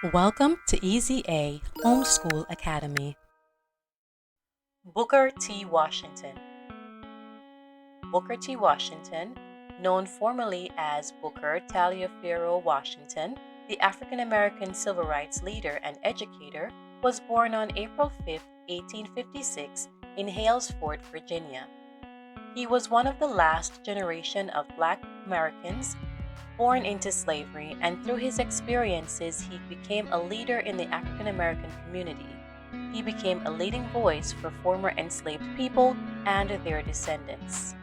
Welcome to EZA Homeschool Academy. Booker T. Washington. Booker T. Washington, known formally as Booker Taliaferro Washington, the African-American civil rights leader and educator, was born on April 5, 1856, in Halesford, Virginia. He was one of the last generation of Black Americans born into slavery, and through his experiences, he became a leader in the African American community. He became a leading voice for former enslaved people and their descendants.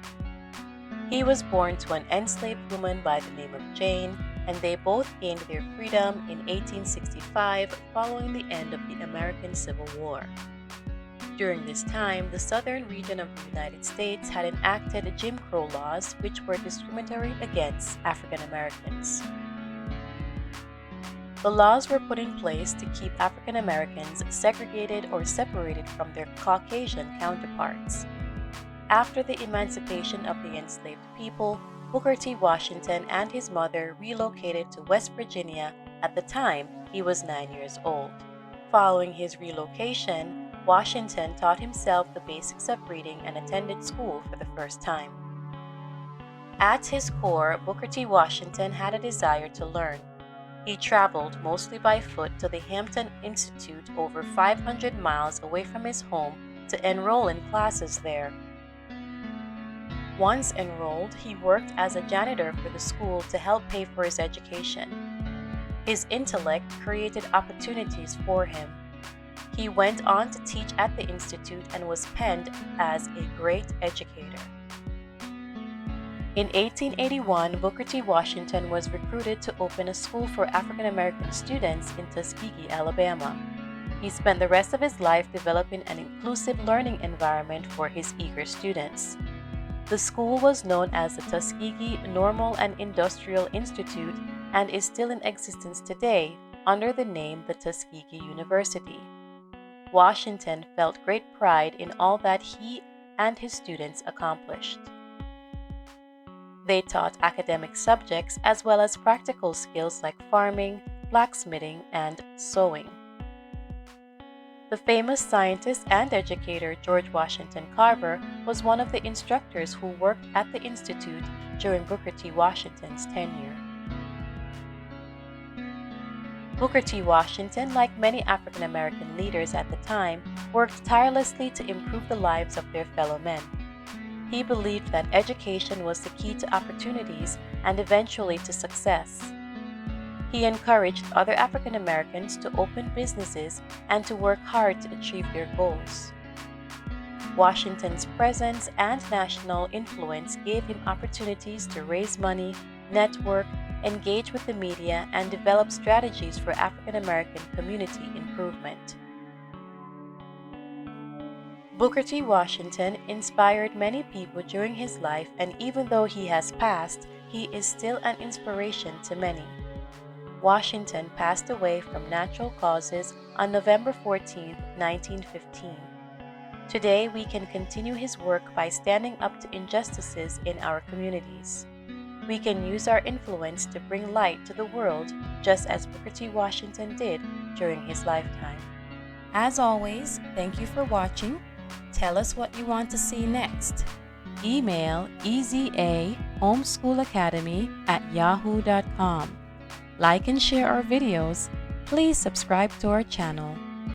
He was born to an enslaved woman by the name of Jane, and they both gained their freedom in 1865 following the end of the American Civil War. During this time, the southern region of the United States had enacted Jim Crow laws which were discriminatory against African Americans. The laws were put in place to keep African Americans segregated or separated from their Caucasian counterparts. After the emancipation of the enslaved people, Booker T. Washington and his mother relocated to West Virginia. At the time, he was 9 years old. Following his relocation, Washington taught himself the basics of reading and attended school for the first time. At his core, Booker T. Washington had a desire to learn. He traveled mostly by foot to the Hampton Institute, over 500 miles away from his home, to enroll in classes there. Once enrolled, he worked as a janitor for the school to help pay for his education. His intellect created opportunities for him. He went on to teach at the Institute and was penned as a great educator. In 1881, Booker T. Washington was recruited to open a school for African American students in Tuskegee, Alabama. He spent the rest of his life developing an inclusive learning environment for his eager students. The school was known as the Tuskegee Normal and Industrial Institute and is still in existence today under the name the Tuskegee University. Washington felt great pride in all that he and his students accomplished. They taught academic subjects as well as practical skills like farming, blacksmithing, and sewing. The famous scientist and educator George Washington Carver was one of the instructors who worked at the Institute during Booker T. Washington's tenure. Booker T. Washington, like many African American leaders at the time, worked tirelessly to improve the lives of their fellow men. He believed that education was the key to opportunities and eventually to success. He encouraged other African Americans to open businesses and to work hard to achieve their goals. Washington's presence and national influence gave him opportunities to raise money, network, engage with the media, and develop strategies for African American community improvement. Booker T. Washington inspired many people during his life, and even though he has passed, he is still an inspiration to many. Washington passed away from natural causes on November 14, 1915. Today, we can continue his work by standing up to injustices in our communities. We can use our influence to bring light to the world, just as Booker T. Washington did during his lifetime. As always, thank you for watching. Tell us what you want to see next. Email ezahomeschoolacademy@yahoo.com. Like and share our videos. Please subscribe to our channel.